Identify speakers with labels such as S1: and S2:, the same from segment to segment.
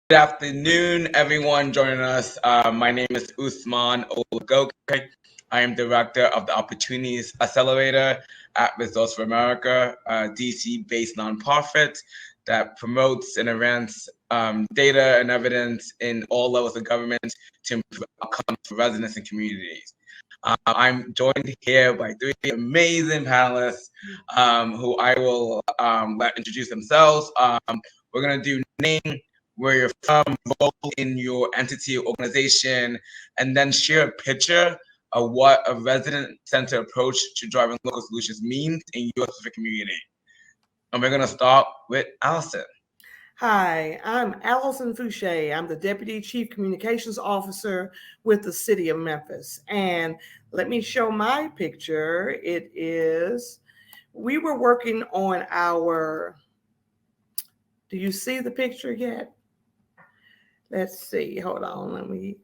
S1: Good afternoon, everyone joining us. My name is Usman Olagoke. I am director of the Opportunities Accelerator at Results for America, a DC-based nonprofit that promotes and advances data and evidence in all levels of government to improve outcomes for residents and communities. I'm joined here by three amazing panelists who I will let introduce themselves. We're going to do name, where you're from, role in your entity or organization, and then share a picture of what a resident-centered approach to driving local solutions means in your specific community. And we're going to start with Allison.
S2: Hi, I'm Allison Fouché. I'm the Deputy Chief Communications Officer with the City of Memphis. And let me show my picture. We were working on do you see the picture yet? Let's see, hold on,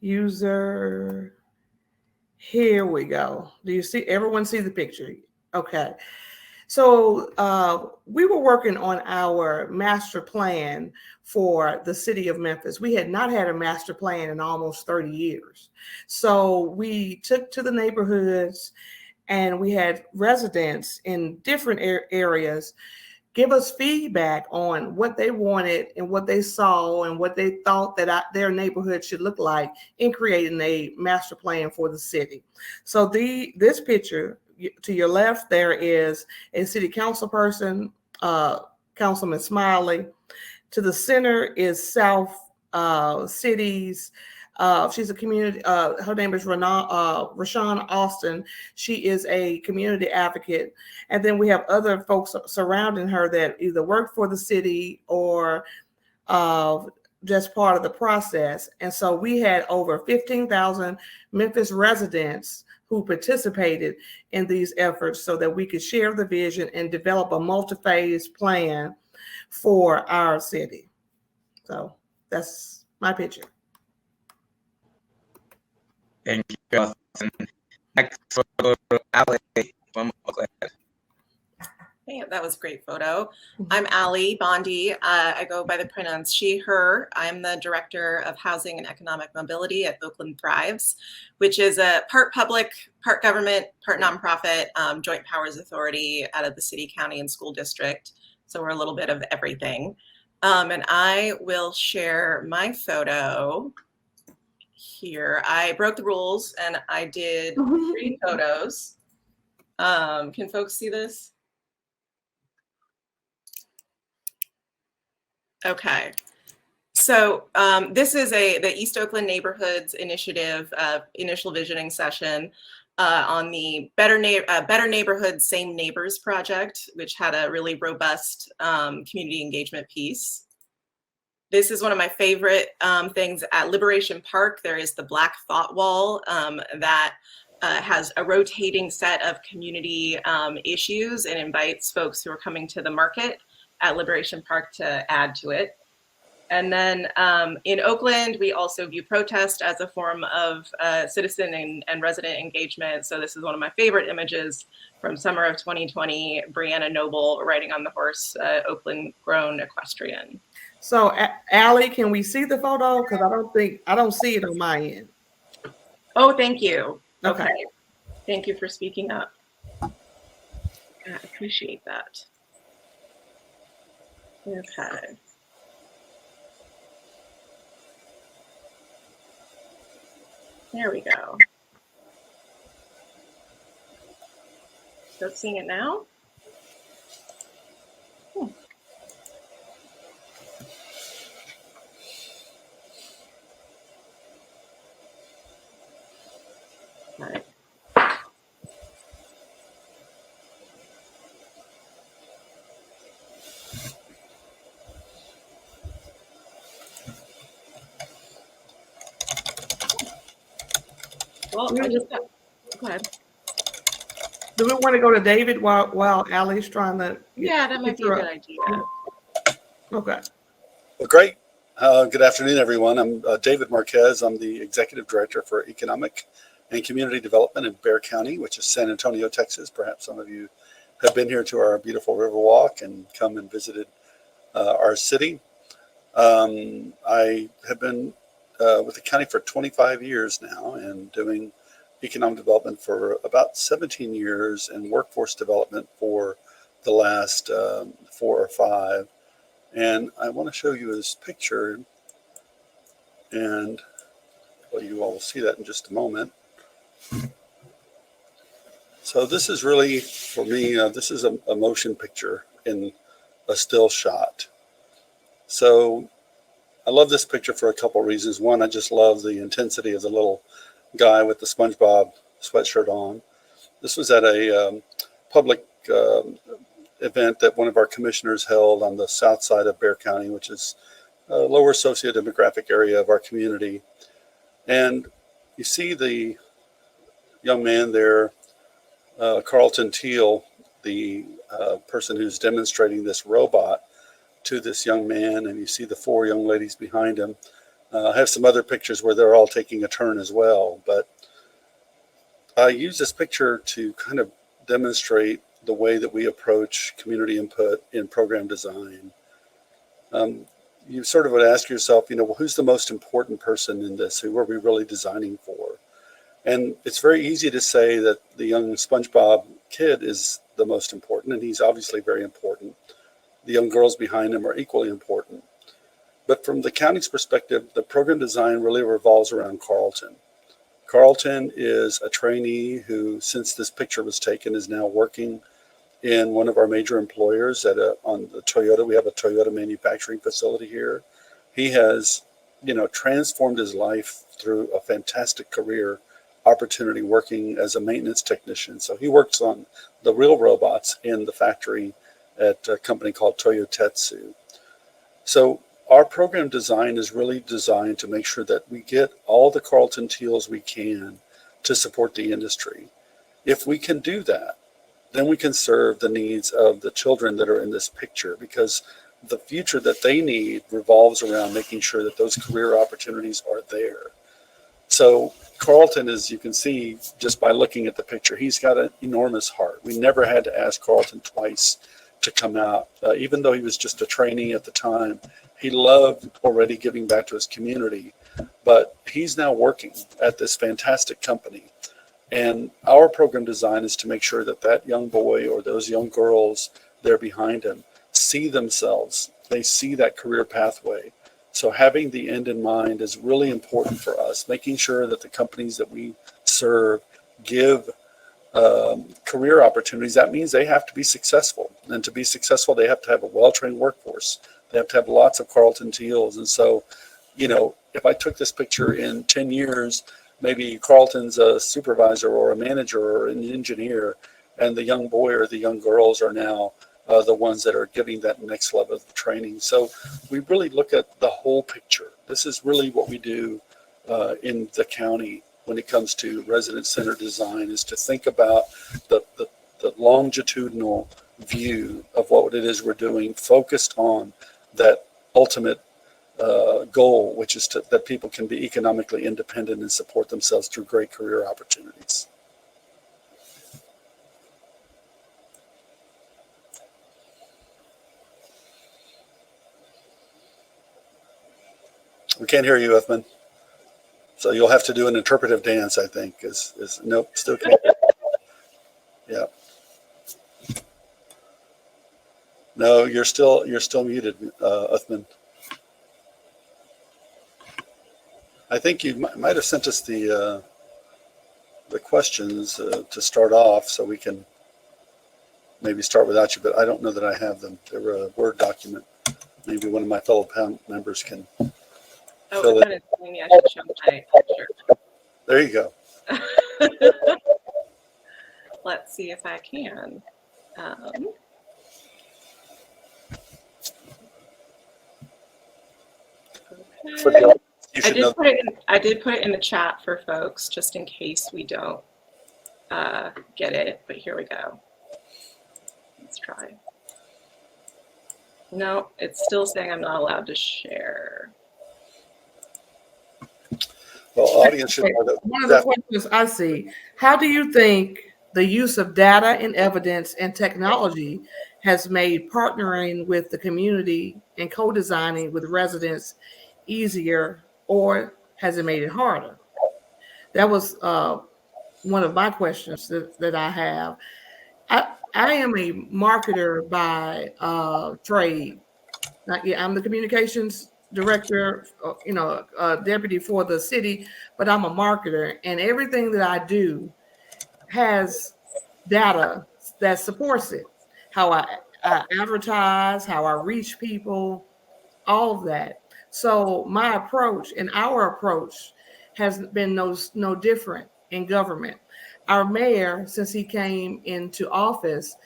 S2: user, here we go. Do you see, everyone see the picture? Okay. So we were working on our master plan for the city of Memphis. We had not had a master plan in almost 30 years. So we took to the neighborhoods and we had residents in different areas give us feedback on what they wanted and what they saw and what they thought that their neighborhood should look like in creating a master plan for the city. So this picture to your left, there is a city council person, Councilman Smiley. To the center is South City's. She's a community, her name is Rashawn Austin. She is a community advocate. And then we have other folks surrounding her that either work for the city or just part of the process. And so we had over 15,000 Memphis residents who participated in these efforts so that we could share the vision and develop a multi-phase plan for our city. So that's my picture.
S1: Thank you, Allison. Next, we'll go to Allie from Oakland.
S3: Hey, that was a great photo. I'm Allie Bondi. I go by the pronouns she, her. I'm the Director of Housing and Economic Mobility at Oakland Thrives, which is a part public, part government, part nonprofit, joint powers authority out of the city, county, and school district. So we're a little bit of everything. And I will share my photo here. I broke the rules and I did 3 photos. Can folks see this? Okay, so this is the East Oakland Neighborhoods Initiative initial visioning session on the Better Neighborhoods, Same Neighbors project, which had a really robust community engagement piece. This is one of my favorite things at Liberation Park. There is the Black Thought Wall that has a rotating set of community issues and invites folks who are coming to the market at Liberation Park to add to it. And then in Oakland, we also view protest as a form of citizen and resident engagement. So this is one of my favorite images from summer of 2020, Brianna Noble riding on the horse, Oakland grown equestrian.
S2: So Allie, can we see the photo? Because I don't see it on my end.
S3: Oh, thank you.
S2: Okay.
S3: Thank you for speaking up. I appreciate that. Okay. There we go. Start seeing it now. All right. Well, I just got, go ahead.
S2: Do we want to go to David while Allie's trying to?
S3: Yeah, that might be a good idea.
S2: Okay.
S4: Well, great. Good afternoon, everyone. I'm David Marquez. I'm the Executive Director for Economic and Community Development in Bexar County, which is San Antonio, Texas. Perhaps some of you have been here to our beautiful Riverwalk and come and visited our city. I have been with the county for 25 years now and doing economic development for about 17 years and workforce development for the last 4 or 5. And I want to show you this picture, and well, you all will see that in just a moment. So this is really, for me, this is a motion picture in a still shot. So I love this picture for a couple of reasons. One, I just love the intensity of the little guy with the SpongeBob sweatshirt on. This was at a public event that one of our commissioners held on the south side of Bexar County, which is a lower sociodemographic area of our community. And you see the young man there, Carlton Teal, the person who's demonstrating this robot to this young man, and you see the 4 young ladies behind him. I have some other pictures where they're all taking a turn as well, but I use this picture to kind of demonstrate the way that we approach community input in program design. You sort of would ask yourself, well, who's the most important person in this? Who are we really designing for? And it's very easy to say that the young SpongeBob kid is the most important, and he's obviously very important. The young girls behind him are equally important. But from the county's perspective, the program design really revolves around Carlton. Carlton is a trainee who, since this picture was taken, is now working in one of our major employers on the Toyota. We have a Toyota manufacturing facility here. He has, transformed his life through a fantastic career opportunity working as a maintenance technician. So he works on the real robots in the factory at a company called Toyotetsu. So our program design is really designed to make sure that we get all the Carlton Teals we can to support the industry. If we can do that, then we can serve the needs of the children that are in this picture, because the future that they need revolves around making sure that those career opportunities are there. So Carlton, as you can see just by looking at the picture, he's got an enormous heart. We never had to ask Carlton twice to come out. Even though he was just a trainee at the time, he loved already giving back to his community. But he's now working at this fantastic company. And our program design is to make sure that that young boy or those young girls there behind him see themselves. They see that career pathway. So having the end in mind is really important for us, making sure that the companies that we serve give career opportunities. That means they have to be successful. And to be successful, they have to have a well-trained workforce. They have to have lots of Carlton Teals. And so, if I took this picture in 10 years, maybe Carlton's a supervisor or a manager or an engineer, and the young boy or the young girls are now the ones that are giving that next level of training. So we really look at the whole picture. This is really what we do in the county when it comes to resident-centered design, is to think about the longitudinal view of what it is we're doing, focused on that ultimate goal, which is that people can be economically independent and support themselves through great career opportunities. We can't hear you, Uthman. So you'll have to do an interpretive dance, I think. Nope, still can't. Yeah. No, you're still muted, Uthman. I think you might have sent us the questions to start off, so we can maybe start without you. But I don't know that I have them. They were a Word document. Maybe one of my fellow panel members can.
S3: Oh, it's kind of telling me I should show my picture.
S4: There you go.
S3: Let's see if I can. Okay. I did put it in the chat for folks, just in case we don't get it, but here we go. Let's try. No, it's still saying I'm not allowed to share.
S4: Well, audience should know that.
S2: One of the questions I see: how do you think the use of data and evidence and technology has made partnering with the community and co-designing with residents easier, or has it made it harder? That was one of my questions that I have. I am a marketer by trade. I'm the communications director, deputy for the city, but I'm a marketer, and everything that I do has data that supports it. How I advertise, how I reach people, all of that. So my approach and our approach has been no different in government. Our mayor, since he came into office,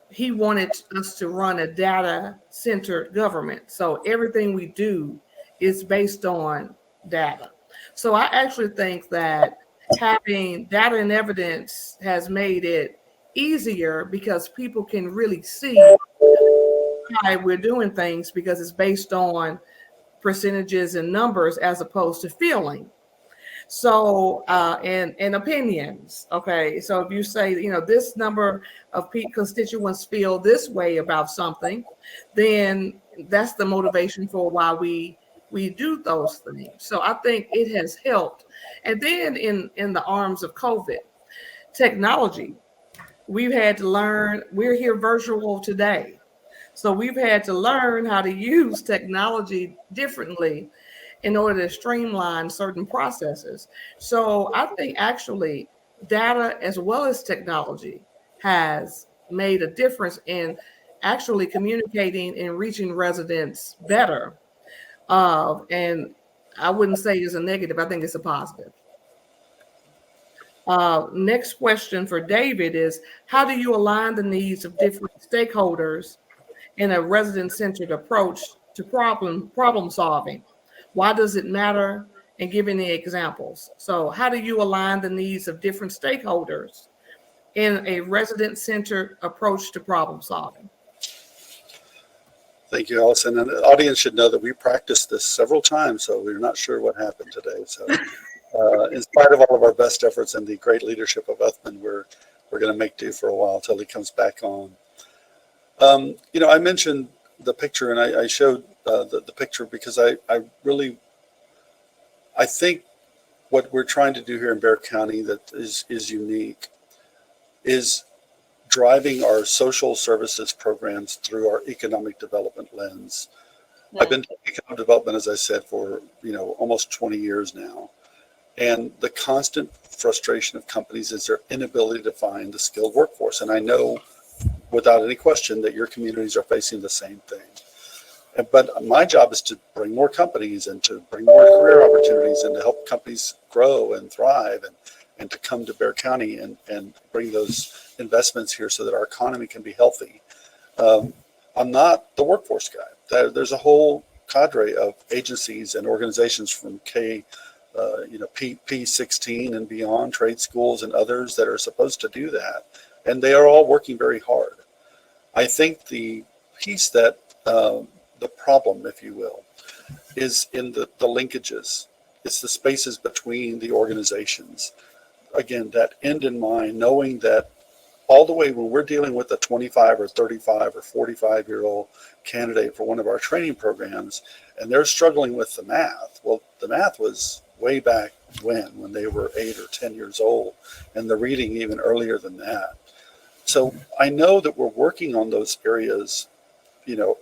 S2: he wanted us to run a data-centered government. So everything we do is based on data. So I actually think that having data and evidence has made it easier because people can really see why we're doing things, because it's based on percentages and numbers as opposed to feeling. So and opinions. Okay, so if you say, this number of constituents feel this way about something, then that's the motivation for why we do those things. So I think it has helped. And then in the arms of COVID, technology, we've had to learn. We're here virtual today, so we've had to learn how to use technology differently in order to streamline certain processes. So I think actually data as well as technology has made a difference in actually communicating and reaching residents better. And I wouldn't say it's a negative, I think it's a positive. Next question for David is, how do you align the needs of different stakeholders in a resident-centered approach to problem solving? Why does it matter? And give any examples. So how do you align the needs of different stakeholders in a resident-centered approach to problem solving?
S4: Thank you, Allison. And the audience should know that we practiced this several times, so we're not sure what happened today. So in spite of all of our best efforts and the great leadership of Uthman, we're going to make do for a while until he comes back on. I mentioned the picture, and I showed the picture because I think what we're trying to do here in Bexar County that is unique is driving our social services programs through our economic development lens. Yeah. I've been doing economic development, as I said, for almost 20 years now. And the constant frustration of companies is their inability to find the skilled workforce. And I know without any question that your communities are facing the same thing. But my job is to bring more companies and to bring more career opportunities and to help companies grow and thrive and to come to Bexar County and bring those investments here so that our economy can be healthy. I'm not the workforce guy. There's a whole cadre of agencies and organizations from P16 and beyond, trade schools and others that are supposed to do that. And they are all working very hard. I think the piece that the problem, if you will, is in the linkages. It's the spaces between the organizations. Again, that end in mind, knowing that all the way when we're dealing with a 25 or 35 or 45-year-old candidate for one of our training programs, and they're struggling with the math. Well, the math was way back when they were 8 or 10 years old, and the reading even earlier than that. So I know that we're working on those areas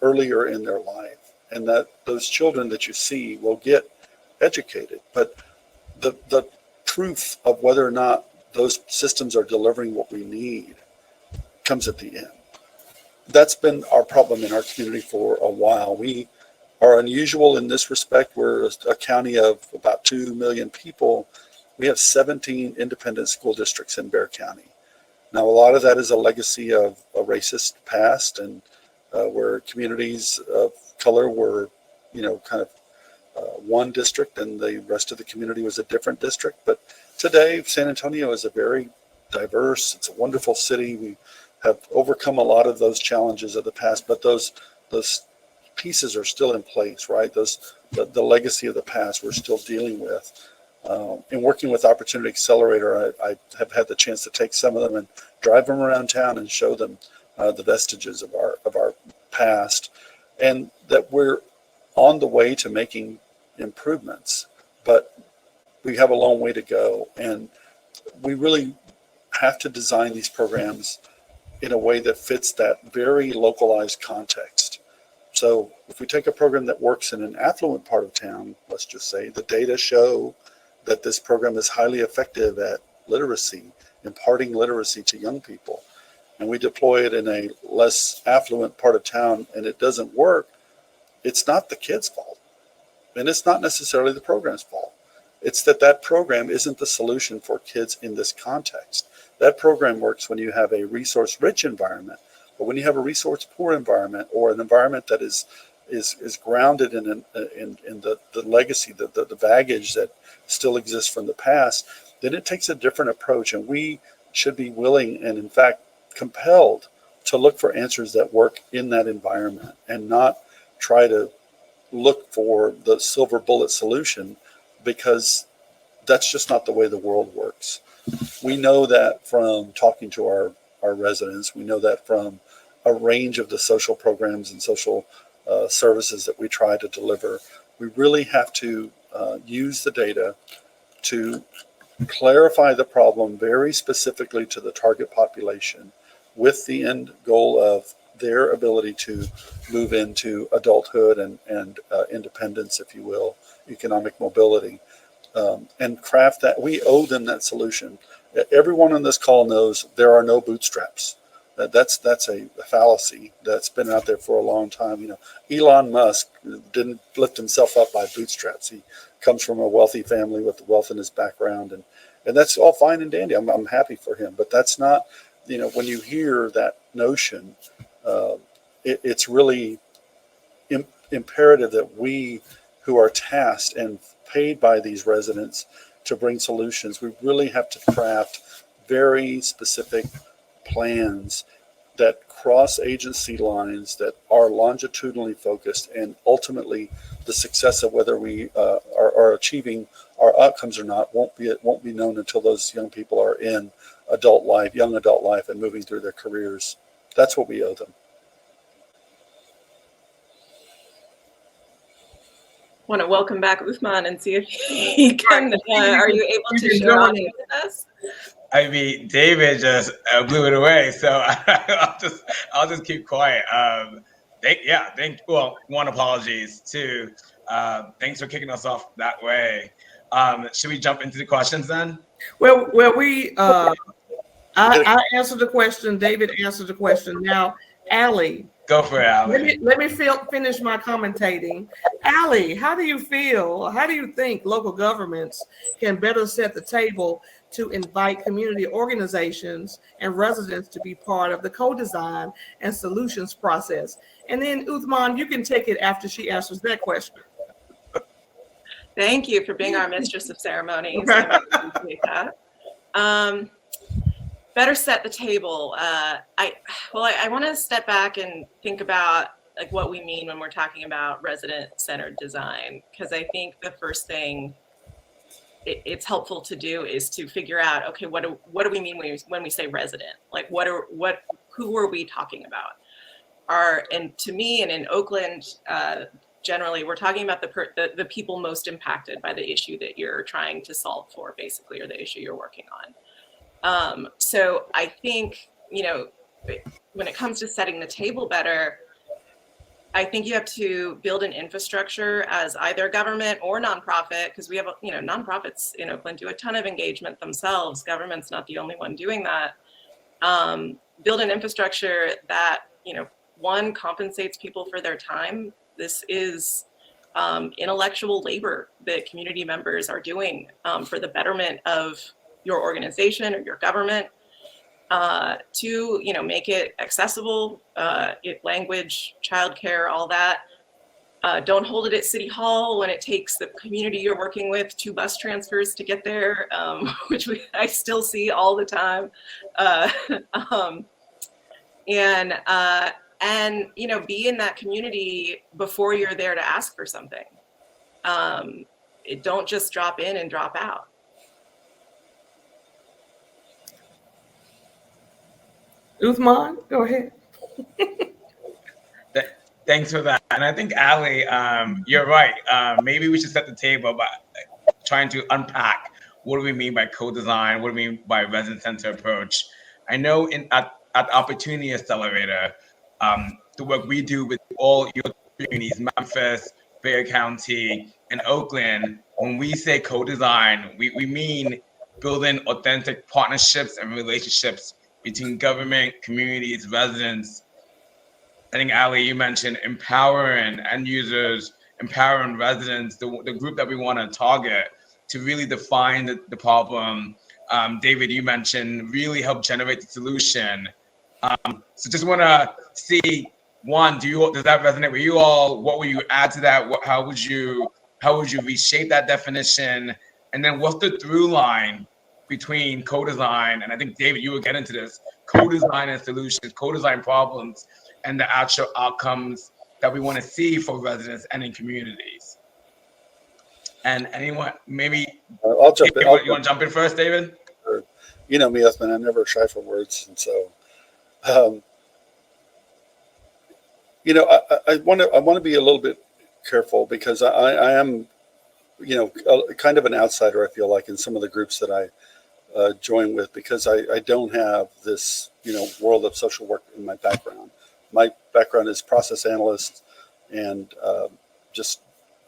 S4: earlier in their life, and that those children that you see will get educated. But the proof of whether or not those systems are delivering what we need comes at the end. That's been our problem in our community for a while. We are unusual in this respect. We're a county of about 2 million people. We have 17 independent school districts in Bexar County. Now, a lot of that is a legacy of a racist past, and where communities of color were, kind of one district and the rest of the community was a different district. But today, San Antonio is a very diverse, it's a wonderful city. We have overcome a lot of those challenges of the past, but those pieces are still in place, right? The legacy of the past we're still dealing with. In working with Opportunity Accelerator, I have had the chance to take some of them and drive them around town and show them the vestiges of our past, and that we're on the way to making improvements, but we have a long way to go. And we really have to design these programs in a way that fits that very localized context. So if we take a program that works in an affluent part of town, let's just say the data show that this program is highly effective at literacy, imparting literacy to young people, and we deploy it in a less affluent part of town and it doesn't work, it's not the kid's fault. And it's not necessarily the program's fault. It's that program isn't the solution for kids in this context. That program works when you have a resource-rich environment, but when you have a resource-poor environment, or an environment that is grounded in the legacy, the baggage that still exists from the past, then it takes a different approach. And we should be willing and, in fact, compelled to look for answers that work in that environment, and not try to look for the silver bullet solution, because that's just not the way the world works. We know that from talking to our residents. We know that from a range of the social programs and social services that we try to deliver. We really have to use the data to clarify the problem very specifically to the target population, with the end goal of their ability to move into adulthood and independence, if you will, economic mobility, and craft that. We owe them that solution. Everyone on this call knows there are no bootstraps. That's a fallacy that's been out there for a long time. You know, Elon Musk didn't lift himself up by bootstraps. He comes from a wealthy family with wealth in his background, and that's all fine and dandy. I'm happy for him, but that's not, you know, when you hear that notion, it's really imperative that we, who are tasked and paid by these residents to bring solutions, we really have to craft very specific plans that cross agency lines, that are longitudinally focused, and ultimately the success of whether we are achieving our outcomes or not won't be known until those young people are in young adult life and moving through their careers. That's what we owe them.
S3: Want to welcome back Uthman and see if he can. Are you able to share on with us?
S1: I mean, David just blew it away, so I'll just keep quiet. One, apologies. Two, thanks for kicking us off that way. Should we jump into the questions then?
S2: Well, I answered the question. David answered the question. Now, Allie.
S1: Go for it, Allie.
S2: Let me finish my commentating. Allie, how do you feel? How do you think local governments can better set the table to invite community organizations and residents to be part of the co-design and solutions process? And then Uthman, you can take it after she answers that question.
S3: Thank you for being our mistress of ceremonies. I appreciate that. Better set the table. I want to step back and think about like what we mean when we're talking about resident-centered design, because I think the first thing it's helpful to do is to figure out, okay, what do we mean when we say resident? Like who are we talking about? And to me, and in Oakland, generally, we're talking about the people most impacted by the issue that you're trying to solve for, basically, or the issue you're working on. So I think, you know, when it comes to setting the table better, I think you have to build an infrastructure as either government or nonprofit, because we have, you know, nonprofits in Oakland do a ton of engagement themselves. Government's not the only one doing that. Build an infrastructure that, you know, one, compensates people for their time. This is intellectual labor that community members are doing for the betterment of your organization or your government, to, you know, make it accessible, language, childcare, all that. Don't hold it at City Hall when it takes the community you're working with 2 bus transfers to get there, which I still see all the time. And you know, be in that community before you're there to ask for something. Don't just drop in and drop out.
S2: Uthman, go ahead.
S1: Thanks for that. And I think, Ali, you're right. Maybe we should set the table by trying to unpack what do we mean by co-design, what do we mean by resident-centered approach. I know at Opportunity Accelerator, the work we do with all your communities, Memphis, Bexar County, and Oakland, when we say co-design, we mean building authentic partnerships and relationships between government, communities, residents. I think, Ali, you mentioned empowering end users, empowering residents, the group that we want to target to really define the problem. David, you mentioned really help generate the solution. So just want to see, one, does that resonate with you all? What will you add to that? How would you reshape that definition? And then what's the through line between co-design, and I think, David, you will get into this, co-design and solutions, co-design problems, and the actual outcomes that we want to see for residents and in communities. And anyone, maybe
S4: I'll jump in.
S1: You want to jump in first, David?
S4: You know me, Uthman, I'm never shy for words. And so, you know, I want to be a little bit careful because I am, you know, kind of an outsider, I feel like, in some of the groups that I join with, because I don't have this, you know, world of social work in my background. My background is process analyst and just,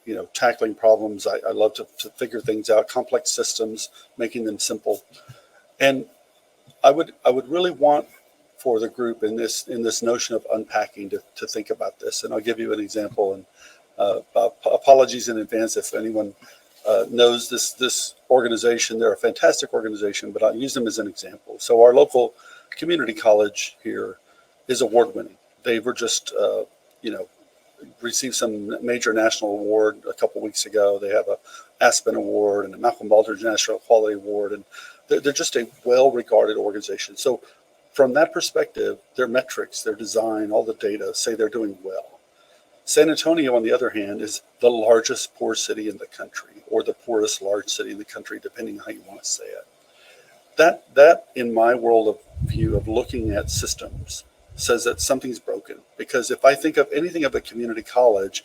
S4: you know, tackling problems. I love to figure things out, complex systems, making them simple. And I would really want for the group in this notion of unpacking to think about this. And I'll give you an example. And apologies in advance if anyone knows this organization. They're a fantastic organization, but I'll use them as an example. So our local community college here is award-winning. They were just, you know, received some major national award a couple weeks ago. They have a Aspen Award and a Malcolm Baldrige National Quality Award, and they're just a well-regarded organization. So from that perspective, their metrics, their design, all the data say they're doing well. San Antonio, on the other hand, is the largest poor city in the country, or the poorest large city in the country, depending on how you want to say it. That in my world of view of looking at systems, says that something's broken. Because if I think of anything of a community college,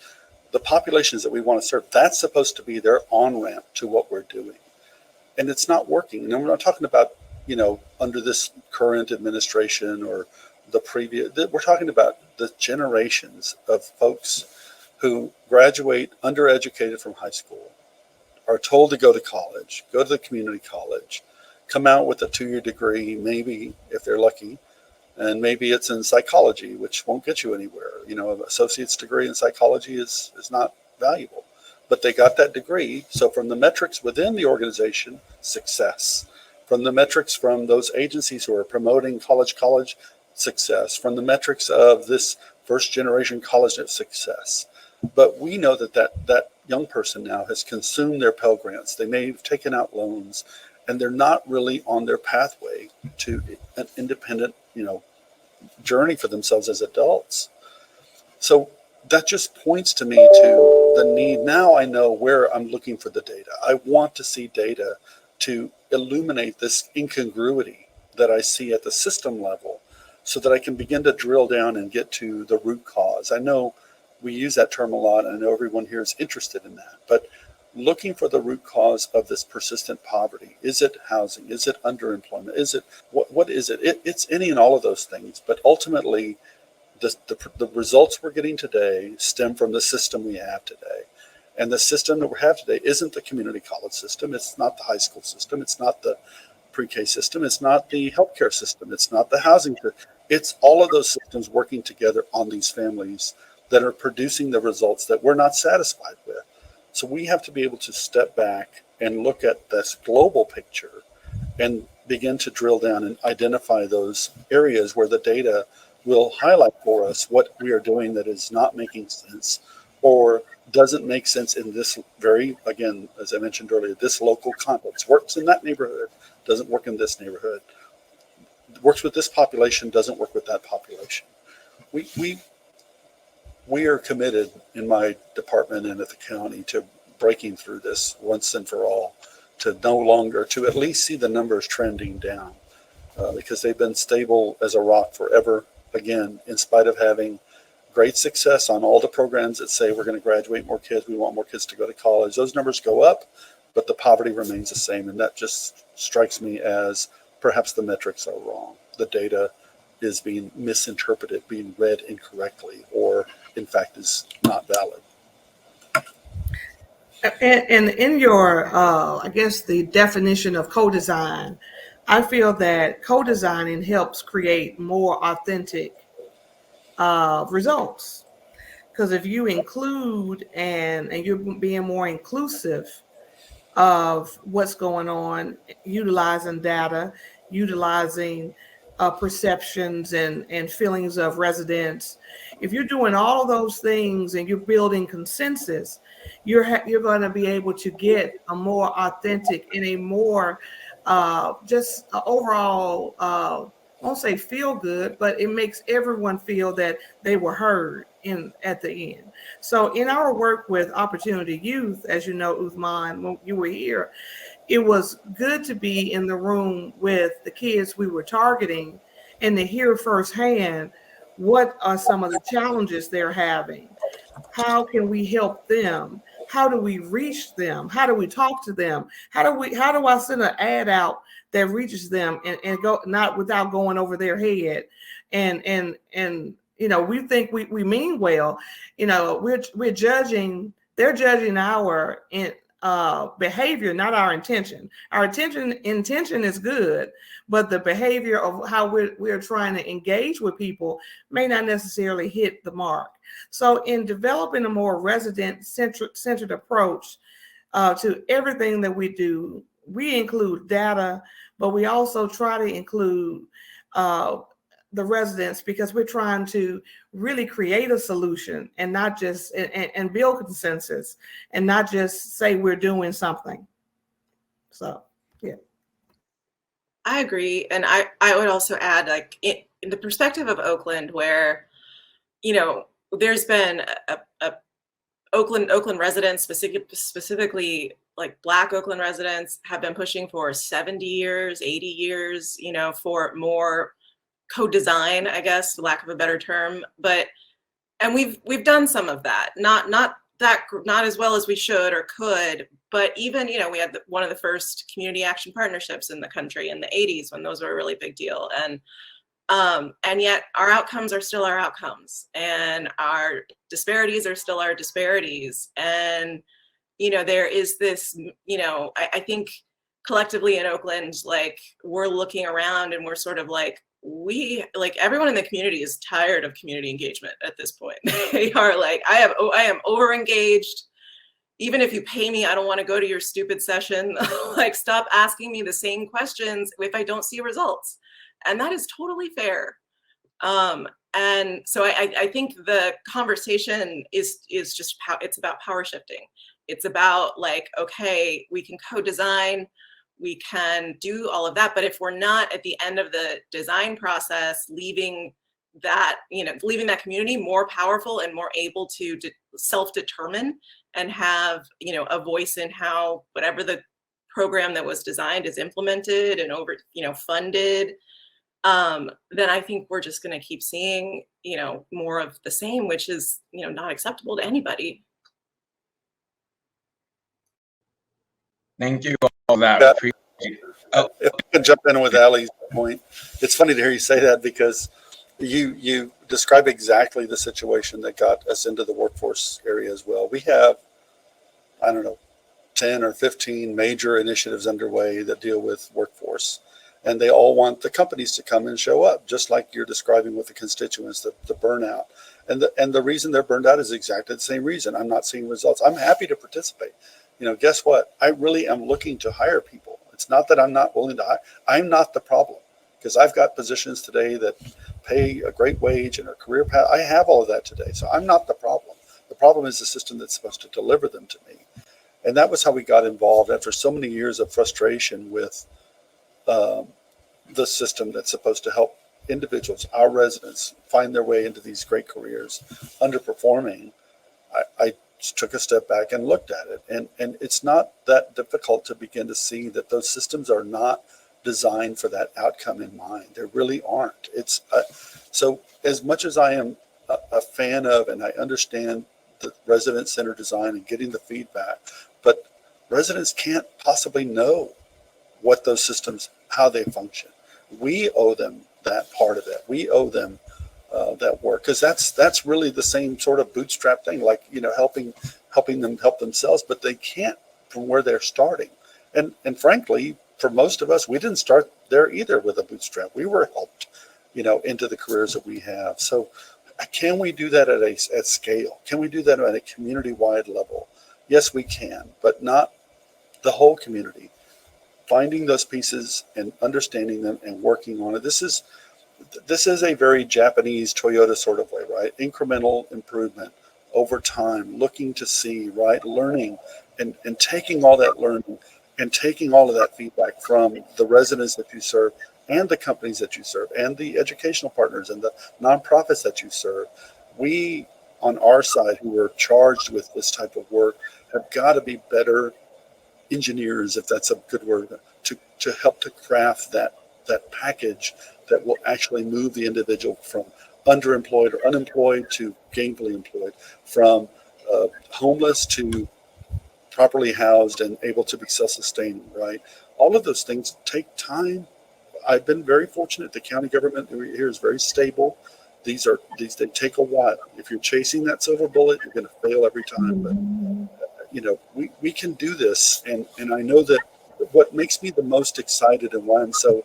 S4: the populations that we want to serve, that's supposed to be their on-ramp to what we're doing. And it's not working. And we're not talking about, you know, under this current administration or the previous, we're talking about the generations of folks who graduate undereducated from high school, are told to go to college, go to the community college, come out with a 2-year degree, maybe if they're lucky, and maybe it's in psychology, which won't get you anywhere. You know, an associate's degree in psychology is not valuable, but they got that degree. So from the metrics within the organization, success. From the metrics from those agencies who are promoting college, success. From the metrics of this first generation college, success. But we know that young person now has consumed their Pell Grants. They may have taken out loans, and they're not really on their pathway to an independent, you know, journey for themselves as adults. So that just points to me to the need. Now I know where I'm looking for the data. I want to see data to illuminate this incongruity that I see at the system level so that I can begin to drill down and get to the root cause. I know we use that term a lot, and I know everyone here is interested in that, but looking for the root cause of this persistent poverty. Is it housing? Is it underemployment? Is it, what is it? It's any and all of those things, but ultimately the results we're getting today stem from the system we have today. And the system that we have today isn't the community college system. It's not the high school system. It's not the pre-K system. It's not the healthcare system. It's not the housing system. It's all of those systems working together on these families that are producing the results that we're not satisfied with. So we have to be able to step back and look at this global picture and begin to drill down and identify those areas where the data will highlight for us what we are doing that is not making sense or doesn't make sense in this very, again, as I mentioned earlier, this local context. Works in that neighborhood, doesn't work in this neighborhood. Works with this population, doesn't work with that population. We are committed in my department and at the county to breaking through this once and for all, to no longer, to at least see the numbers trending down because they've been stable as a rock forever. again, in spite of having great success on all the programs that say we're going to graduate more kids, we want more kids to go to college, those numbers go up, but the poverty remains the same. And that just strikes me as perhaps the metrics are wrong. The data is being misinterpreted, being read incorrectly, or in fact is not valid.
S2: And in your, I guess, the definition of co-design, I feel that co-designing helps create more authentic results. Because if you include and you're being more inclusive of what's going on, utilizing data, utilizing perceptions and feelings of residents, if you're doing all of those things and you're building consensus, you're going to be able to get a more authentic and a more just overall, I won't say feel good, but it makes everyone feel that they were heard at the end. So in our work with Opportunity Youth, as you know, Uthman, when you were here, it was good to be in the room with the kids we were targeting and to hear firsthand what are some of the challenges they're having. How can we help them? How do we reach them? How do we talk to them? How do I send an ad out that reaches them and go not without going over their head? And you know, we think we mean well. You know, we're judging, they're judging our behavior, not our intention. Our intention is good, but the behavior of how we're trying to engage with people may not necessarily hit the mark. So in developing a more resident-centered approach to everything that we do, we include data, but we also try to include the residents, because we're trying to really create a solution and not just and build consensus and not just say we're doing something. So, yeah.
S3: I agree. And I would also add, like, in the perspective of Oakland, where, you know, there's been a Oakland residents, specifically like Black Oakland residents, have been pushing for 70 years, 80 years, you know, for more co-design, I guess, for lack of a better term. And we've done some of that, not as well as we should or could, but even, you know, we had one of the first community action partnerships in the country in the 80s when those were a really big deal. And yet our outcomes are still our outcomes, and our disparities are still our disparities. And, you know, there is this, you know, I think collectively in Oakland, like, we're looking around and we're sort of like, everyone in the community is tired of community engagement at this point. They are like, I am over engaged. Even if you pay me, I don't want to go to your stupid session. Like, stop asking me the same questions if I don't see results. And that is totally fair. And so I think the conversation is just it's about power shifting. It's about, like, okay, we can co-design, we can do all of that, but if we're not at the end of the design process leaving that community more powerful and more able to self-determine and have, you know, a voice in how whatever the program that was designed is implemented and funded, then I think we're just going to keep seeing, you know, more of the same, which is, you know, not acceptable to anybody.
S1: Thank you all that.
S4: Yeah. If I can jump in with Allie's point, it's funny to hear you say that, because you describe exactly the situation that got us into the workforce area as well. We have, I don't know, 10 or 15 major initiatives underway that deal with workforce, and they all want the companies to come and show up, just like you're describing with the constituents, the burnout. And the reason they're burned out is exactly the same reason. I'm not seeing results. I'm happy to participate. You know, guess what? I really am looking to hire people. It's not that I'm not willing to hire. I'm not the problem, because I've got positions today that pay a great wage and a career path. I have all of that today. So I'm not the problem. The problem is the system that's supposed to deliver them to me. And that was how we got involved after so many years of frustration with the system that's supposed to help individuals, our residents, find their way into these great careers, underperforming. I took a step back and looked at it. And it's not that difficult to begin to see that those systems are not designed for that outcome in mind. There really aren't. It's so as much as I am a fan of, and I understand the resident-centered design and getting the feedback, but residents can't possibly know what those systems, how they function. We owe them that part of it. We owe them that work, because that's really the same sort of bootstrap thing, like, you know, helping them help themselves, but they can't from where they're starting. And frankly, for most of us, we didn't start there either with a bootstrap. We were helped, you know, into the careers that we have. So can we do that at scale? Can we do that at a community-wide level? Yes, we can, but not the whole community. Finding those pieces and understanding them and working on it. This is a very Japanese Toyota sort of way, right? Incremental improvement over time, looking to see, right? Learning and taking all that learning and taking all of that feedback from the residents that you serve and the companies that you serve and the educational partners and the nonprofits that you serve. We, on our side, who are charged with this type of work, have got to be better engineers, if that's a good word, to help to craft that package that will actually move the individual from underemployed or unemployed to gainfully employed, from homeless to properly housed and able to be self-sustaining, right? All of those things take time. I've been very fortunate. The county government here is very stable. They take a while. If you're chasing that silver bullet, you're going to fail every time. But you know, we can do this, and I know that what makes me the most excited and why I'm so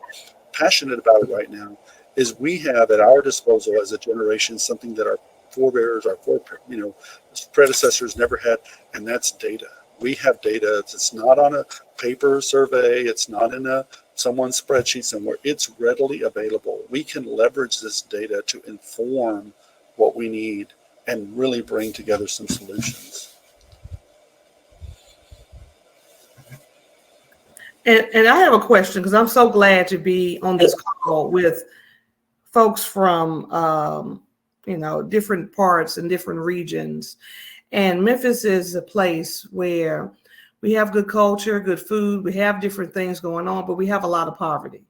S4: passionate about it right now is we have at our disposal as a generation something that our forebears, predecessors never had, and that's data. We have data. It's not on a paper survey. It's not in someone's spreadsheet somewhere. It's readily available. We can leverage this data to inform what we need and really bring together some solutions.
S2: And I have a question, because I'm so glad to be on this call with folks from, different parts and different regions. And Memphis is a place where we have good culture, good food, we have different things going on, but we have a lot of poverty.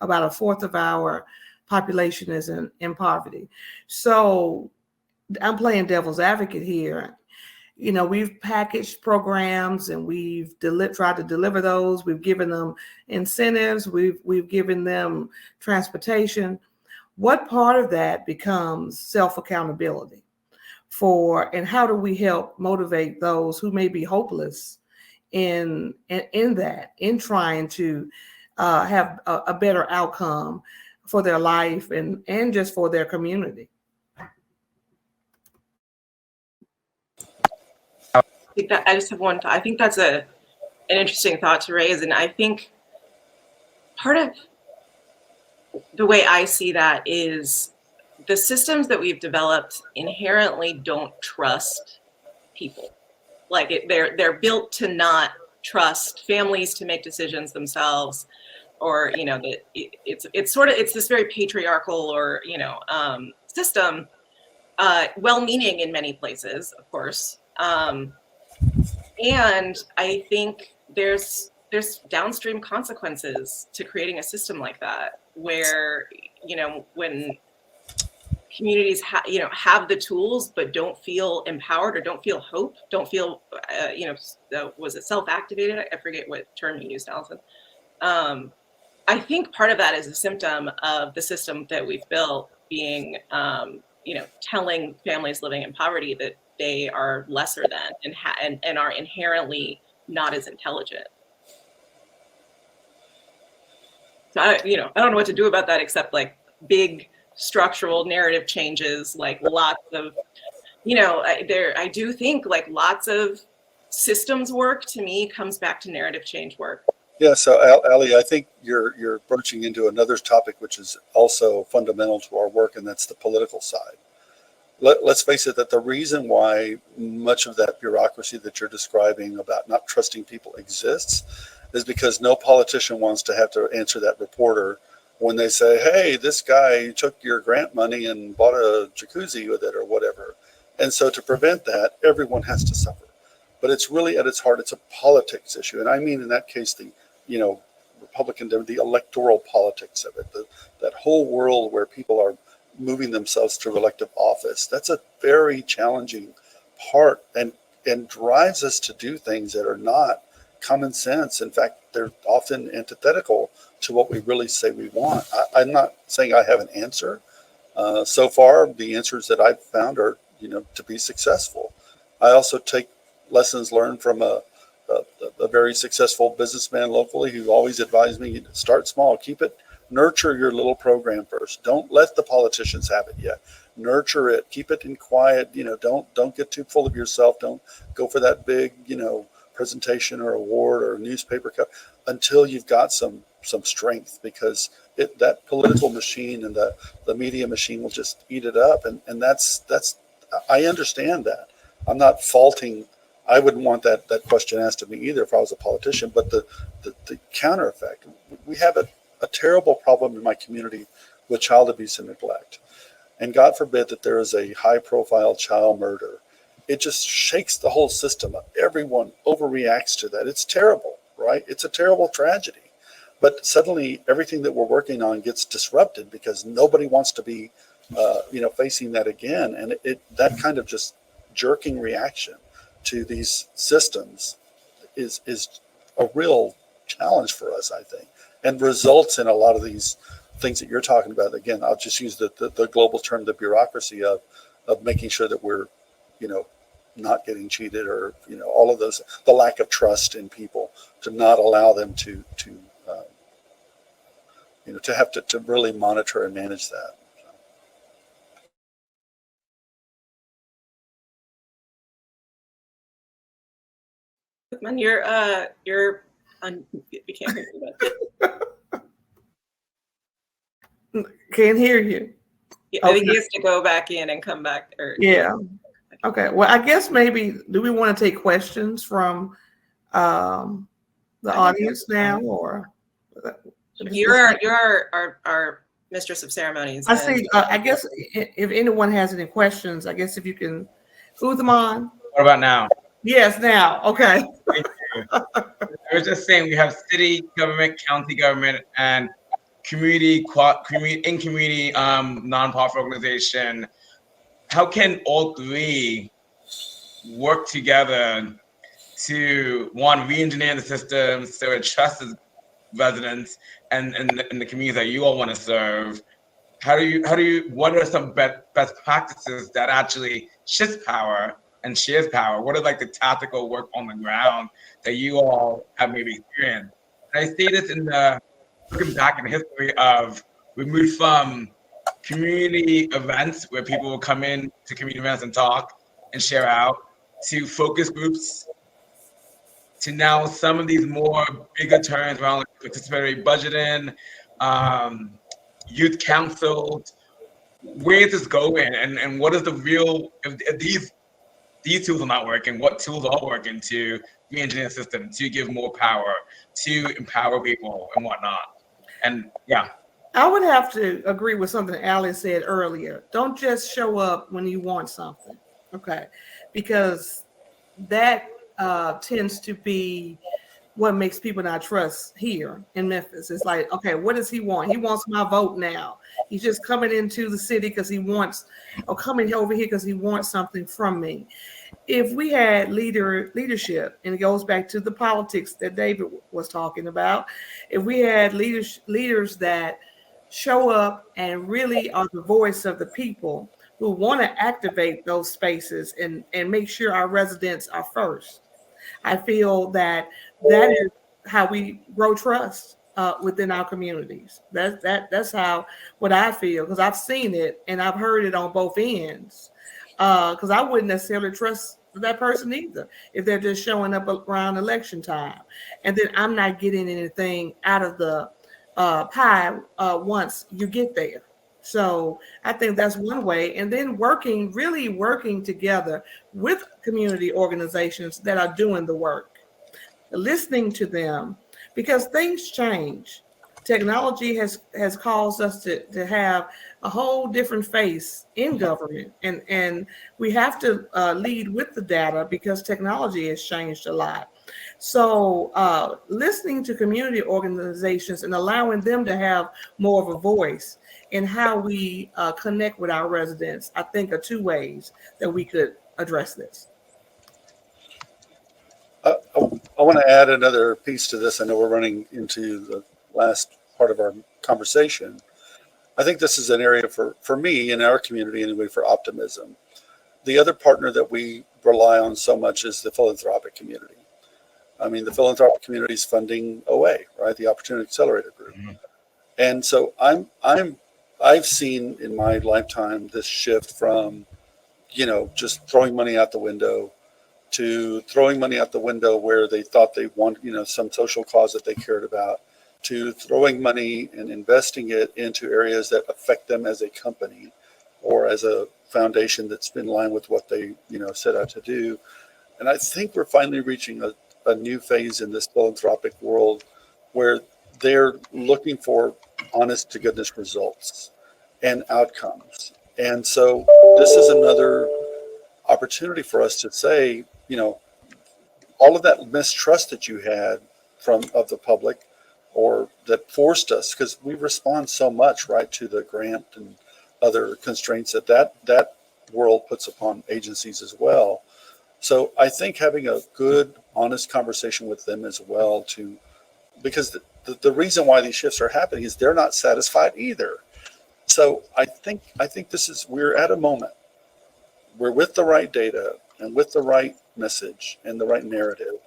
S2: About a fourth of our population is in poverty. So I'm playing devil's advocate here. You know, we've packaged programs and we've tried to deliver those. We've given them incentives. We've given them transportation. What part of that becomes self-accountability and how do we help motivate those who may be hopeless in trying to have a better outcome for their life and just for their community?
S3: I just have one. I think that's an interesting thought to raise, and I think part of the way I see that is the systems that we've developed inherently don't trust people. Like they're built to not trust families to make decisions themselves, or it's this very patriarchal or system, well-meaning in many places, of course. And I think there's downstream consequences to creating a system like that, where when communities have the tools but don't feel empowered or don't feel hope, don't feel was it self-activated? I forget what term you used, Allison. I think part of that is a symptom of the system that we've built being telling families living in poverty that they are lesser than and are inherently not as intelligent. So I don't know what to do about that except like big structural narrative changes, like lots of, I do think like lots of systems work to me comes back to narrative change work.
S4: Yeah, so Ali, I think you're broaching into another topic which is also fundamental to our work, and that's the political side. Let's face it, that the reason why much of that bureaucracy that you're describing about not trusting people exists is because no politician wants to have to answer that reporter when they say, hey, this guy took your grant money and bought a jacuzzi with it or whatever. And so to prevent that, everyone has to suffer. But it's really at its heart, it's a politics issue. And I mean, in that case, the Republican, the electoral politics of it, that whole world where people are moving themselves through elective office. That's a very challenging part, and drives us to do things that are not common sense. In fact, they're often antithetical to what we really say we want. I'm not saying I have an answer. So far, the answers that I've found are, to be successful. I also take lessons learned from a very successful businessman locally who always advised me, start small, nurture your little program first. Don't let the politicians have it yet. Nurture it, keep it in quiet. Don't get too full of yourself. Don't go for that big, presentation or award or newspaper cut until you've got some strength, because that political machine and the media machine will just eat it up. And that's I understand that. I'm not faulting. I wouldn't want that question asked of me either if I was a politician. But the counter effect, we have a terrible problem in my community with child abuse and neglect. And God forbid that there is a high profile child murder. It just shakes the whole system up. Everyone overreacts to that. It's terrible, right? It's a terrible tragedy. But suddenly everything that we're working on gets disrupted because nobody wants to be, facing that again. And that kind of just jerking reaction to these systems is a real challenge for us, I think, and results in a lot of these things that you're talking about. Again, I'll just use the global term, the bureaucracy of making sure that we're, not getting cheated, or, all of those, the lack of trust in people, to not allow them to have to really monitor and manage that.
S3: Man, you're on. We can't hear you.
S2: Can't hear you.
S3: Yeah, I think he has to go back in and come back.
S2: Yeah. Okay. Well, I guess maybe, do we want to take questions from the audience now, or?
S3: You're our mistress of ceremonies.
S2: I see. I guess if anyone has any questions, I guess if you can put them on.
S1: What about now?
S2: Yes, now. Okay.
S1: Thank you. I was just saying, we have city government, county government, and community nonprofit organization. How can all three work together to, one, re-engineer the system so it trusts residents and the communities that you all want to serve? What are some best practices that actually shift power and shares power? What are like the tactical work on the ground that you all have maybe experienced? And I see this looking back in history of, we moved from community events where people will come in to community events and talk and share out, to focus groups, to now some of these more bigger terms around like participatory budgeting, youth councils. Where is this going? And what is the real, if these tools are not working, what tools are working to re-engineer the system, to give more power, to empower people and whatnot? And yeah.
S2: I would have to agree with something Alice said earlier. Don't just show up when you want something, okay? Because that tends to be what makes people not trust here in Memphis. It's like, okay, what does he want? He wants my vote now. He's just coming into the city because he wants, or coming over here because he wants something from me. If we had leadership, and it goes back to the politics that David was talking about, if we had leaders that show up and really are the voice of the people who want to activate those spaces and make sure our residents are first, I feel that is how we grow trust within our communities. That's how, what I feel, because I've seen it and I've heard it on both ends. Because I wouldn't necessarily trust that person either if they're just showing up around election time, and then I'm not getting anything out of the pie once you get there. So I think that's one way. And then really working together with community organizations that are doing the work, listening to them, because things change. Technology has caused us to have a whole different face in government, and we have to lead with the data, because technology has changed a lot. So listening to community organizations and allowing them to have more of a voice in how we connect with our residents, I think are two ways that we could address this.
S4: I want to add another piece to this. I know we're running into the last part of our conversation. I think this is an area for me in our community anyway, for optimism. The other partner that we rely on so much is the philanthropic community. I mean, the philanthropic community is funding OA, right? The Opportunity Accelerator Group. Mm-hmm. And so I've seen in my lifetime this shift from, just throwing money out the window to throwing money out the window where they thought they want, some social cause that they cared about, to throwing money and investing it into areas that affect them as a company or as a foundation that's in line with what they, set out to do. And I think we're finally reaching a new phase in this philanthropic world where they're looking for honest to goodness results and outcomes. And so this is another opportunity for us to say, all of that mistrust that you had of the public, or that forced us, because we respond so much, right, to the grant and other constraints that world puts upon agencies as well. So I think having a good, honest conversation with them as well, because the reason why these shifts are happening is they're not satisfied either. So I think we're at a moment where, with the right data and with the right message and the right narrative,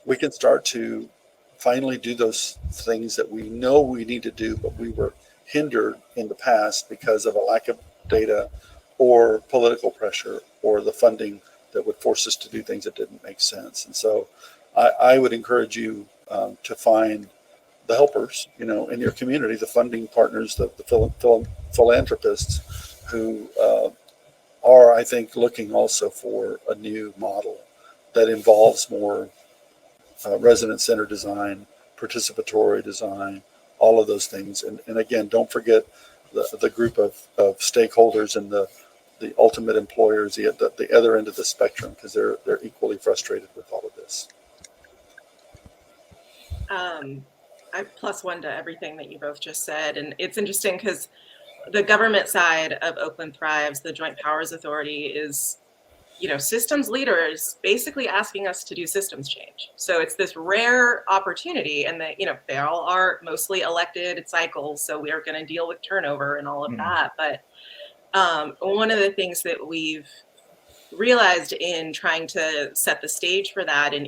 S4: we can start to finally do those things that we know we need to do, but we were hindered in the past because of a lack of data or political pressure or the funding that would force us to do things that didn't make sense. And so I would encourage you to find the helpers, in your community, the funding partners, the philanthropists who are, I think, looking also for a new model that involves more resident-centered design, participatory design, all of those things. And again, don't forget the group of stakeholders and the ultimate employers, the other end of the spectrum, because they're equally frustrated with all of this.
S3: I plus one to everything that you both just said. And it's interesting because the government side of Oakland Thrives, the Joint Powers Authority, is, systems leaders basically asking us to do systems change. So it's this rare opportunity, and they all are mostly elected cycles. So we are going to deal with turnover and all of that. But one of the things that we've realized in trying to set the stage for that and,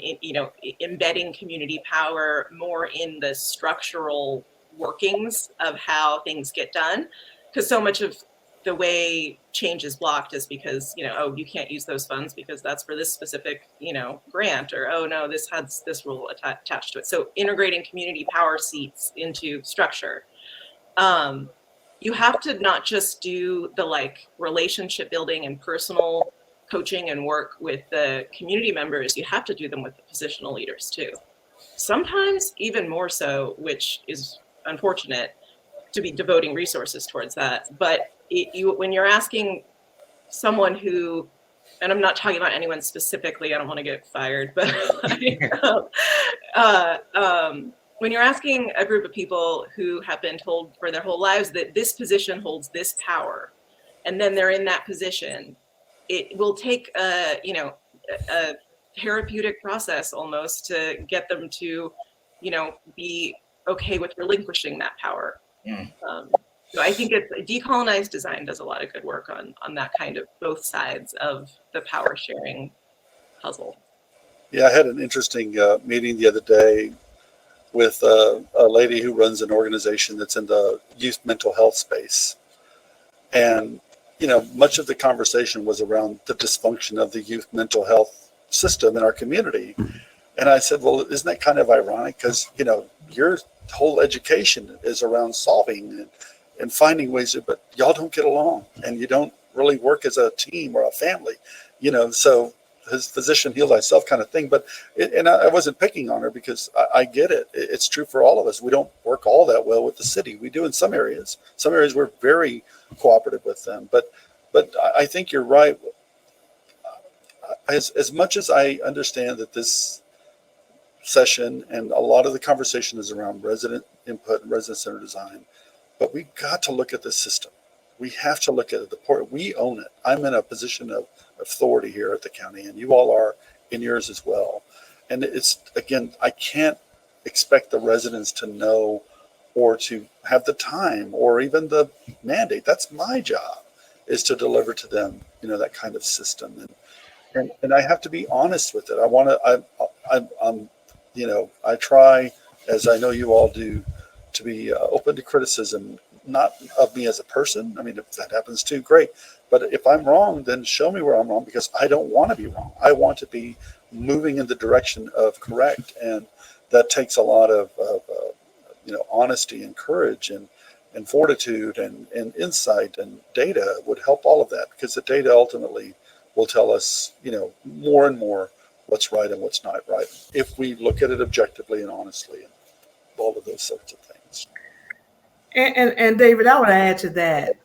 S3: embedding community power more in the structural workings of how things get done, because so much of the way change is blocked is because, you can't use those funds because that's for this specific, grant, or, oh no, this has this rule attached to it. So integrating community power seats into structure. You have to not just do the relationship building and personal coaching and work with the community members, you have to do them with the positional leaders too. Sometimes even more so, which is unfortunate to be devoting resources towards that. But when you're asking someone who, and I'm not talking about anyone specifically, I don't want to get fired, but when you're asking a group of people who have been told for their whole lives that this position holds this power, and then they're in that position, it will take a therapeutic process almost to get them to, be okay with relinquishing that power. So I think decolonized design does a lot of good work on that kind of both sides of the power sharing puzzle.
S4: Yeah, I had an interesting meeting the other day with a lady who runs an organization that's in the youth mental health space. And, much of the conversation was around the dysfunction of the youth mental health system in our community. And I said, well, isn't that kind of ironic? Because, your whole education is around solving and finding ways to, but y'all don't get along and you don't really work as a team or a family, so his physician heal thyself kind of thing. But I wasn't picking on her because I get it. It's true for all of us. We don't work all that well with the city. We do in some areas. Some areas we're very cooperative with them. But I think you're right. As much as I understand that this session, and a lot of the conversation is around resident input and resident-centered design. But we got to look at the system. We have to look at it. We own it. I'm in a position of authority here at the county, and you all are in yours as well. And it's, again, I can't expect the residents to know or to have the time or even the mandate. That's my job, is to deliver to them, that kind of system. And I have to be honest with it. I try, as I know you all do, to be open to criticism, not of me as a person. I mean, if that happens too, great. But if I'm wrong, then show me where I'm wrong, because I don't want to be wrong. I want to be moving in the direction of correct. And that takes a lot of honesty and courage and fortitude and insight, and data would help all of that, because the data ultimately will tell us, more and more what's right and what's not right, if we look at it objectively and honestly, and all of those sorts of things.
S2: And David, I would add to that.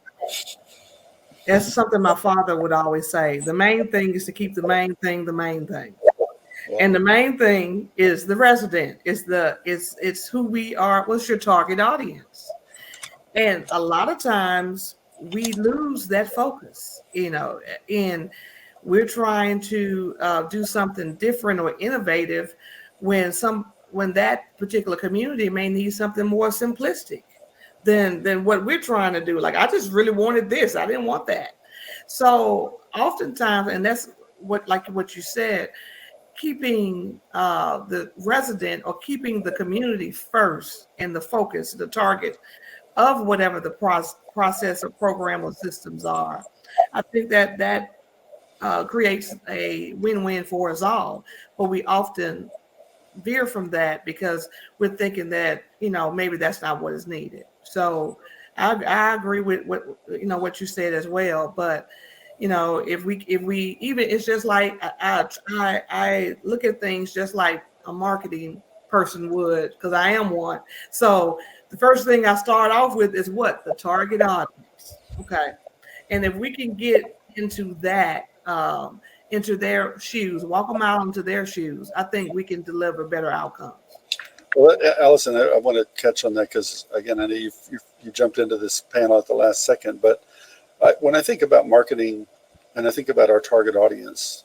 S2: That's something my father would always say. The main thing is to keep the main thing the main thing. Yeah. And the main thing is the resident. It's who we are. What's your target audience? And a lot of times we lose that focus, and we're trying to do something different or innovative when that particular community may need something more simplistic than what we're trying to do. Like, I just really wanted this. I didn't want that. So oftentimes, and that's what you said, keeping the resident or keeping the community first and the focus, the target of whatever the process or program or systems are. I think that creates a win-win for us all, but we often veer from that because we're thinking that, maybe that's not what is needed. So I agree with what you said as well. But, if we even, it's just like, I look at things just like a marketing person would, because I am one. So the first thing I start off with is what? The target audience. Okay. And if we can get into that, into their shoes, walk them out into their shoes, I think we can deliver better outcomes.
S4: Well, Allison, I want to catch on that, because, again, I know you jumped into this panel at the last second, but when I think about marketing and I think about our target audience,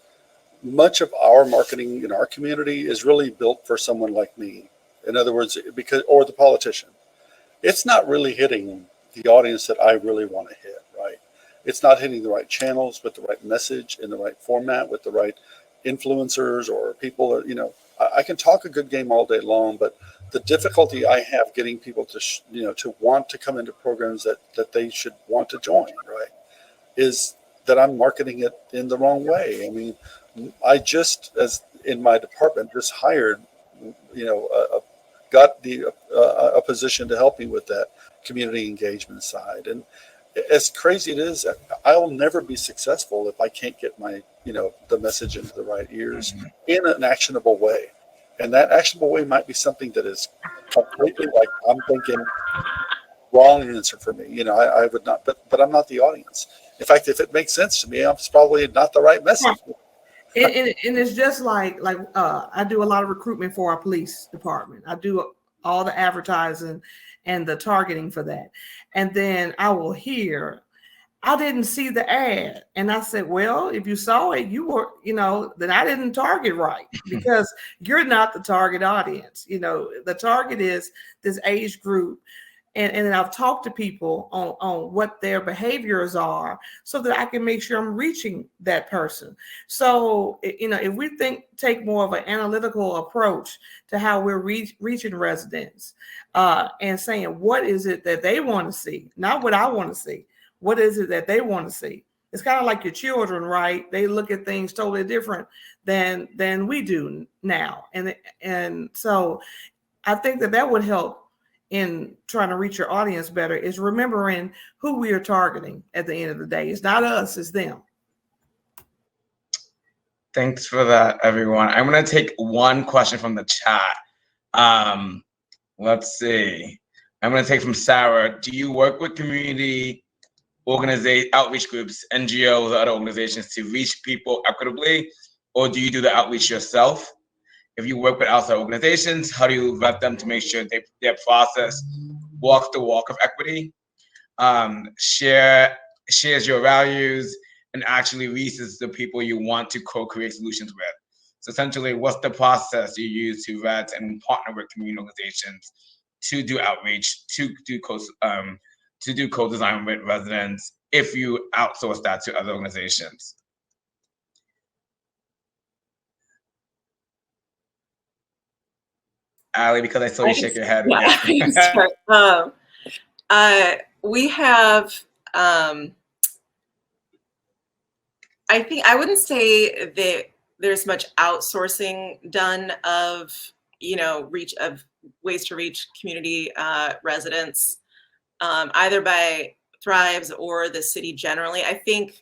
S4: much of our marketing in our community is really built for someone like me. In other words, or the politician. It's not really hitting the audience that I really want to hit, right? It's not hitting the right channels with the right message in the right format with the right influencers or people. I can talk a good game all day long, but the difficulty I have getting people to want to come into programs that they should want to join, right, is that I'm marketing it in the wrong way. I mean, I just, as in my department, just hired, got a position to help me with that community engagement side. And as crazy it is, I'll never be successful if I can't get my, the message into the right ears in an actionable way. And that actionable way might be something that is completely, like, I'm thinking, wrong answer for me. I would not, but I'm not the audience. In fact, if it makes sense to me, it's probably not the right message.
S2: And it's just like I do a lot of recruitment for our police department. I do all the advertising and the targeting for that. And then I will hear, I didn't see the ad. And I said, well, if you saw it, you were, then I didn't target right, because you're not the target audience. The target is this age group. And then I've talked to people on what their behaviors are so that I can make sure I'm reaching that person. So, if we take more of an analytical approach to how we're reaching residents and saying, what is it that they want to see? Not what I want to see. What is it that they want to see? It's kind of like your children, right? They look at things totally different than we do now. And so I think that would help in trying to reach your audience better, is remembering who we are targeting at the end of the day. It's not us, it's them.
S1: Thanks for that, everyone. I'm going to take one question from the chat. Let's see. I'm going to take from Sarah. Do you work with community outreach groups, NGOs, or other organizations to reach people equitably, or do you do the outreach yourself? If you work with outside organizations, how do you vet them to make sure their process walks the walk of equity, shares your values, and actually reaches the people you want to co-create solutions with? So essentially, what's the process you use to vet and partner with community organizations to do outreach, to do co-design with residents if you outsource that to other organizations? Ali, because I saw you shake your head.
S3: Yeah. We have, I think, I wouldn't say that there's much outsourcing done of, ways to reach community residents, either by Thrives or the city generally. I think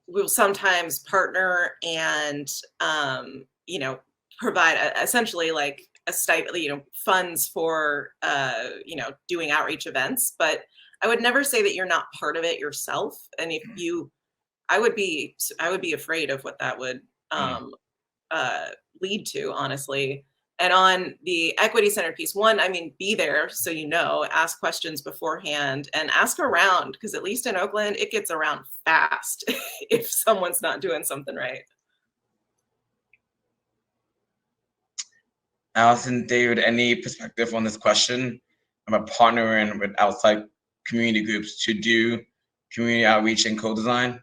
S3: we'll sometimes partner and, provide essentially like a stipend, funds for, doing outreach events. But I would never say that you're not part of it yourself. And if you, I would be afraid of what that would lead to, honestly. And on the equity center piece, one, be there so ask questions beforehand and ask around, because at least in Oakland, it gets around fast if someone's not doing something right.
S1: Allison, David, any perspective on this question about partnering with outside community groups to do community outreach and co-design?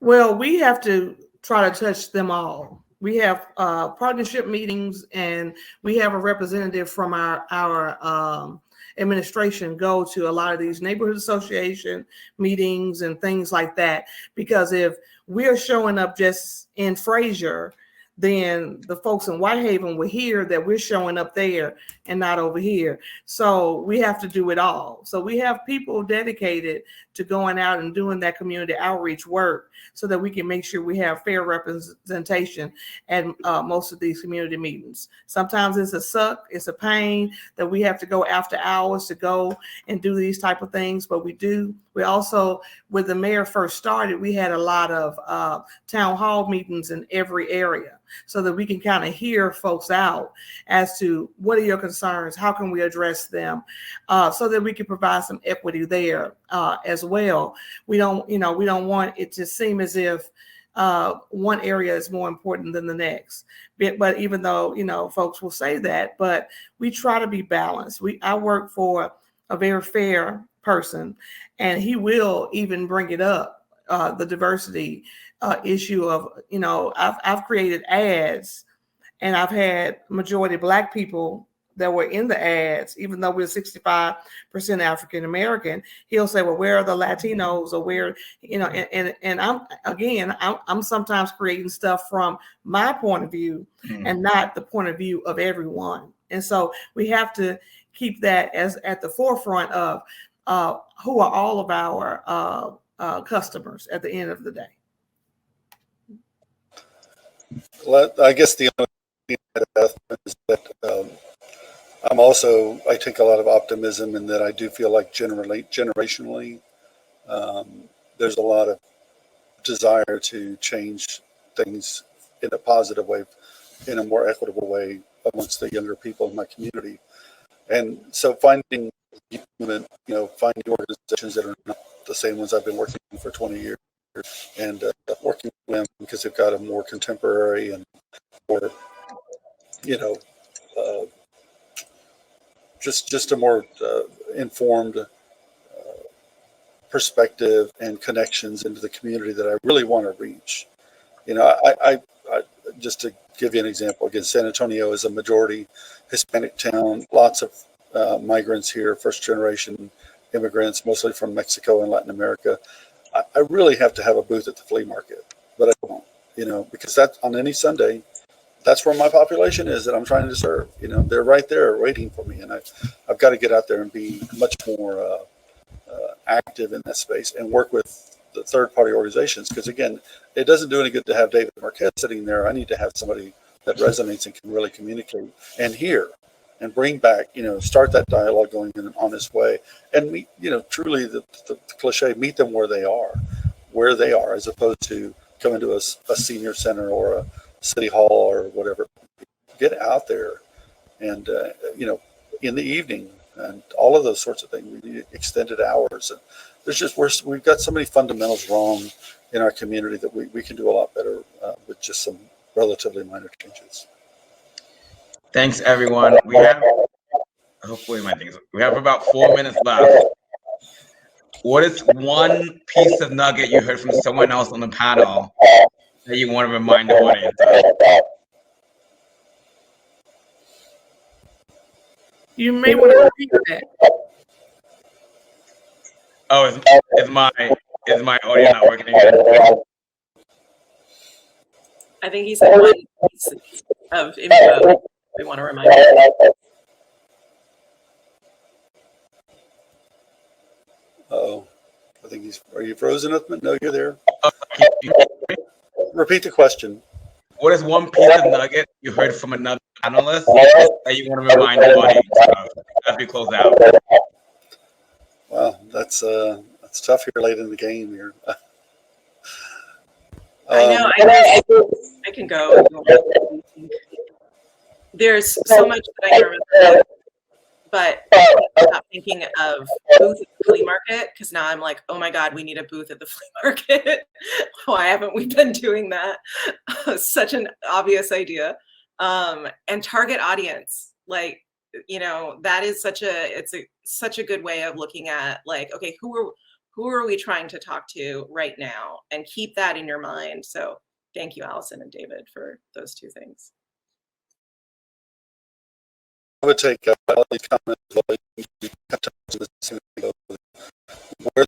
S2: Well, we have to try to touch them all. We have partnership meetings, and we have a representative from our administration go to a lot of these neighborhood association meetings and things like that. Because if we're showing up just in Fraser, then the folks in Whitehaven will hear that we're showing up there and not over here. So we have to do it all. So we have people dedicated to going out and doing that community outreach work so that we can make sure we have fair representation at most of these community meetings. Sometimes it's a suck, it's a pain that we have to go after hours to go and do these type of things, but we do. We also, when the mayor first started, we had a lot of town hall meetings in every area so that we can kind of hear folks out as to what are your concerns, how can we address them, so that we can provide some equity there as well. We don't want it to seem as if one area is more important than the next. But even though, folks will say that, but we try to be balanced. I work for a very fair person, and he will even bring it up, the diversity issue of, I've created ads and I've had majority Black people that were in the ads, even though we're 65% African American. He'll say, well, where are the Latinos, or where, and I'm sometimes creating stuff from my point of view and not the point of view of everyone. And so we have to keep that as at the forefront of who are all of our customers at the end of the day.
S4: Well, I guess the only thing is that I take a lot of optimism in that I do feel like generationally, there's a lot of desire to change things in a positive way, in a more equitable way amongst the younger people in my community. And so finding organizations that are not the same ones I've been working with for 20 years and working with them because they've got a more contemporary and more, just a more informed perspective and connections into the community that I really want to reach. I just to give you an example, again, San Antonio is a majority Hispanic town, lots of migrants here, first generation immigrants, mostly from Mexico and Latin America. I really have to have a booth at the flea market, but I don't, because that's on any Sunday, that's where my population is that I'm trying to serve. They're right there waiting for me, and I've got to get out there and be much more active in that space and work with the third-party organizations. Because again, it doesn't do any good to have David Marquette sitting there. I need to have somebody that resonates and can really communicate and hear and bring back, start that dialogue going in an honest way, and meet, truly the cliche, meet them where they are, as opposed to coming to a senior center or City Hall or whatever. Get out there and, in the evening and all of those sorts of things. We need extended hours. And we've got so many fundamentals wrong in our community that we can do a lot better with just some relatively minor changes.
S1: Thanks, everyone. We have about 4 minutes left. What is one piece of nugget you heard from someone else on the panel that you want to remind the audience of?
S2: You may want to repeat that.
S1: Oh, is my audio not working again?
S3: I think he said one piece of info we want to remind you.
S4: Uh-oh. I think are you frozen, Uthman? No, you're there. Repeat the question.
S1: What is one piece of nugget you heard from another panelist that you want to remind the audience of as we close out?
S4: Wow, that's tough here late in the game here.
S3: I can go. There's so much that I remember, but I'm not thinking of booth at the flea market, because now I'm like, oh my God, we need a booth at the flea market. Why haven't we been doing that? Such an obvious idea. And target audience, like, that is such a good way of looking at, like, okay, who are we trying to talk to right now, and keep that in your mind. So thank you, Allison and David, for those two things.
S4: I would take all these comments where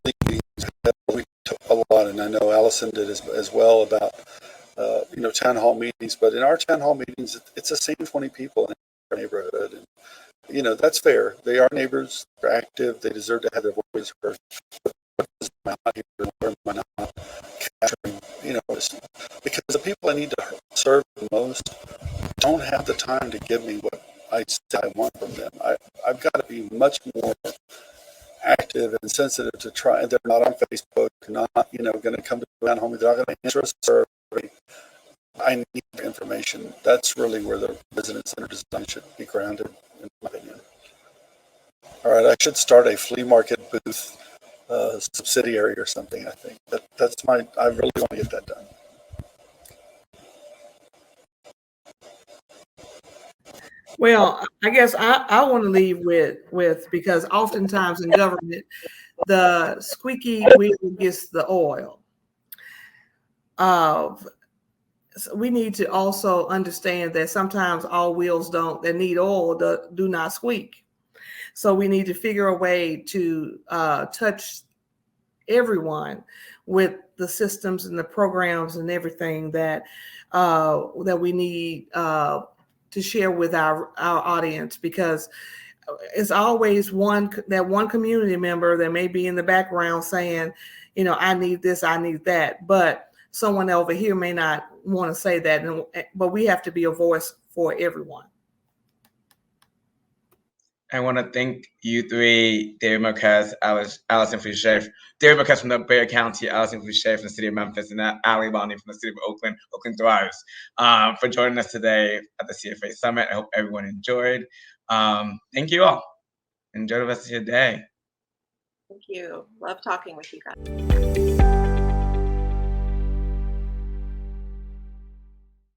S4: the meetings we took a lot, and I know Allison did as well about town hall meetings. But in our town hall meetings, it's the same 20 people in our neighborhood, and that's fair. They are neighbors. They're active. They deserve to have their voice heard. Where am I not capturing? Because the people I need to serve the most don't have the time to give me what I want from them. I've got to be much more active and sensitive to try. They're not on Facebook, not going to come to the town hall. They're not going to answer a survey. I need information. That's really where the resident-centered design should be grounded, in my opinion. All right, I should start a flea market booth subsidiary or something. I think I really want to get that done.
S2: Well, I guess I want to leave with because oftentimes in government, the squeaky wheel gets the oil. So we need to also understand that sometimes all wheels that need oil do not squeak. So we need to figure a way to touch everyone with the systems and the programs and everything that we need to share with our audience, because it's always one community member that may be in the background saying, I need this, I need that, but someone over here may not want to say that, but we have to be a voice for everyone.
S1: I want to thank you three, David Marquez, Allison Fouché, David Marquez from the Bexar County, Allison Fouché from the city of Memphis, and Ali Bonnie from the city of Oakland Thrives, for joining us today at the CFA Summit. I hope everyone enjoyed. Thank you all. Enjoy the rest of your day.
S3: Thank you. Love talking with you guys.